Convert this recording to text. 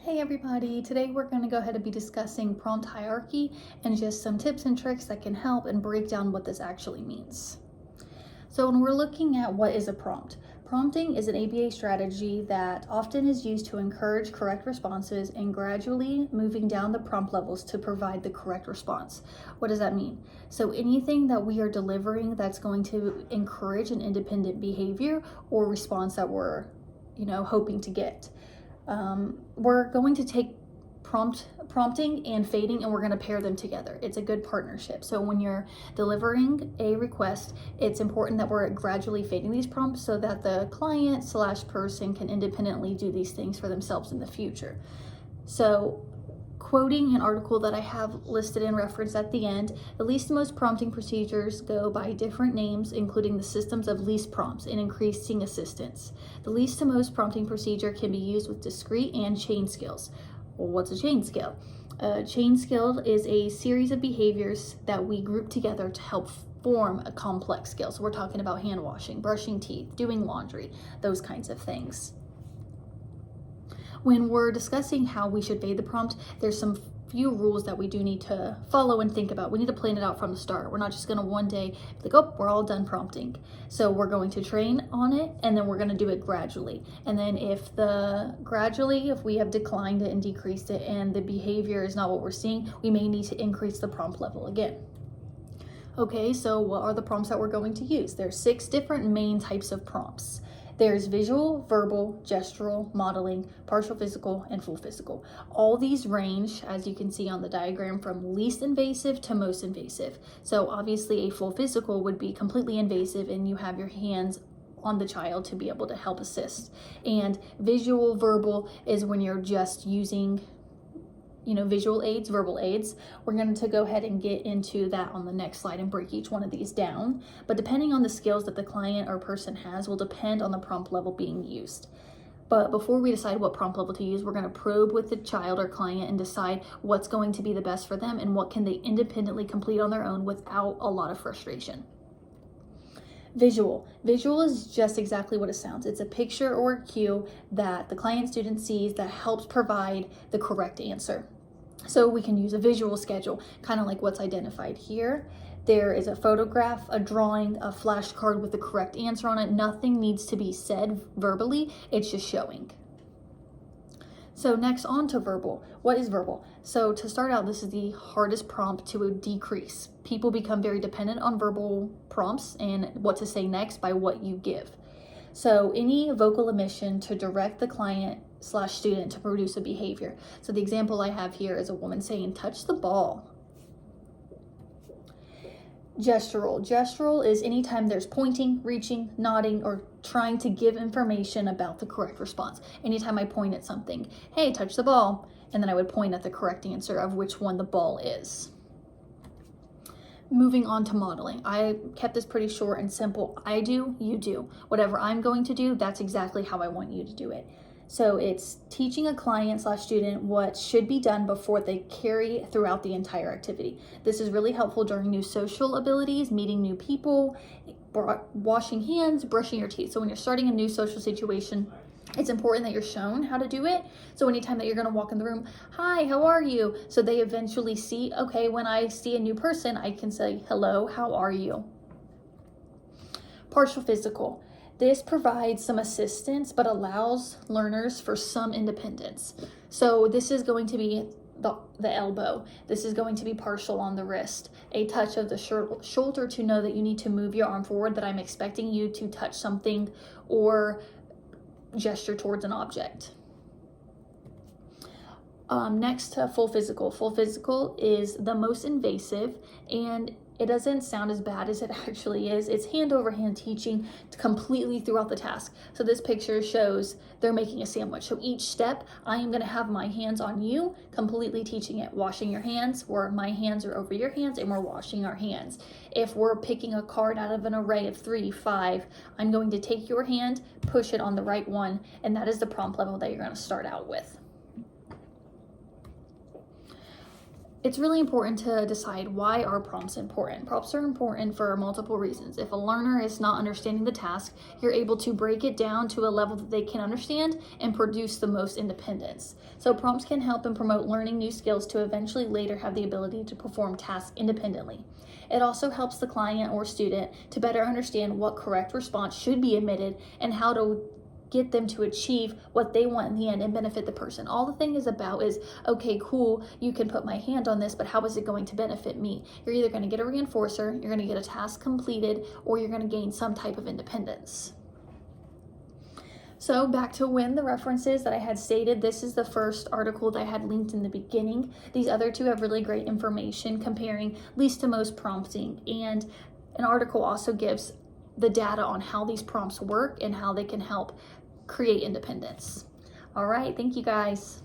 Hey everybody, today we're going to go ahead and be discussing prompt hierarchy and just some tips and tricks that can help and break down what this actually means. So when we're looking at what is a prompt, prompting is an ABA strategy that often is used to encourage correct responses and gradually moving down the prompt levels to provide the correct response. What does that mean? So anything that we are delivering that's going to encourage an independent behavior or response that we're hoping to get. We're going to take prompting and fading and we're going to pair them together. It's a good partnership. So when you're delivering a request, it's important that we're gradually fading these prompts so that the client / person can independently do these things for themselves in the future. So quoting an article that I have listed in reference at the end, the least to most prompting procedures go by different names, including the systems of least prompts and increasing assistance. The least to most prompting procedure can be used with discrete and chain skills. Well, what's a chain skill? A chain skill is a series of behaviors that we group together to help form a complex skill. So we're talking about hand washing, brushing teeth, doing laundry, those kinds of things. When we're discussing how we should fade the prompt, there's some few rules that we do need to follow and think about. We need to plan it out from the start. We're not just going to one day be like, oh, we're all done prompting. So we're going to train on it and then we're going to do it gradually. And then if we have declined it and decreased it and the behavior is not what we're seeing, we may need to increase the prompt level again. Okay, so what are the prompts that we're going to use? There's 6 different main types of prompts. There's visual, verbal, gestural, modeling, partial physical, and full physical. All these range, as you can see on the diagram, from least invasive to most invasive. So obviously a full physical would be completely invasive and you have your hands on the child to be able to help assist. And visual verbal is when you're just using visual aids, verbal aids. We're going to go ahead and get into that on the next slide and break each one of these down. But depending on the skills that the client or person has will depend on the prompt level being used. But before we decide what prompt level to use, we're going to probe with the child or client and decide what's going to be the best for them and what can they independently complete on their own without a lot of frustration. Visual is just exactly what it sounds. It's a picture or a cue that the client student sees that helps provide the correct answer. So we can use a visual schedule, kind of like what's identified here. There is a photograph, a drawing, a flashcard with the correct answer on it. Nothing needs to be said verbally, it's just showing. So next on to verbal. What is verbal? So to start out, this is the hardest prompt to decrease. People become very dependent on verbal prompts and what to say next by what you give. So any vocal emission to direct the client / student to produce a behavior. So the example I have here is a woman saying, touch the ball. Gestural is anytime there's pointing, reaching, nodding, or trying to give information about the correct response. Anytime I point at something, hey, touch the ball, and then I would point at the correct answer of which one the ball is. Moving on to modeling. I kept this pretty short and simple. I do, you do. Whatever I'm going to do, that's exactly how I want you to do it. So it's teaching a client / student what should be done before they carry throughout the entire activity. This is really helpful during new social abilities, meeting new people, washing hands, brushing your teeth. So when you're starting a new social situation, it's important that you're shown how to do it. So anytime that you're going to walk in the room, hi, how are you? So they eventually see, okay, when I see a new person, I can say, hello, how are you? Partial physical. This provides some assistance, but allows learners for some independence. So this is going to be the elbow. This is going to be partial on the wrist. A touch of the shoulder to know that you need to move your arm forward, that I'm expecting you to touch something or gesture towards an object. Next to full physical. Full physical is the most invasive and it doesn't sound as bad as it actually is. It's hand over hand teaching completely throughout the task. So this picture shows they're making a sandwich. So each step, I am going to have my hands on you, completely teaching it. Washing your hands, where my hands are over your hands and we're washing our hands. If we're picking a card out of an array of 3, 5, I'm going to take your hand, push it on the right one, and that is the prompt level that you're going to start out with. It's really important to decide, why are prompts important? Prompts are important for multiple reasons. If a learner is not understanding the task, you're able to break it down to a level that they can understand and produce the most independence. So prompts can help and promote learning new skills to eventually later have the ability to perform tasks independently. It also helps the client or student to better understand what correct response should be emitted and how to get them to achieve what they want in the end and benefit the person. All the thing is about is, okay, cool, you can put my hand on this, but how is it going to benefit me? You're either going to get a reinforcer, you're going to get a task completed, or you're going to gain some type of independence. So back to when the references that I had stated, this is the first article that I had linked in the beginning. These other two have really great information comparing least to most prompting, and an article also gives the data on how these prompts work and how they can help create independence. All right, thank you guys.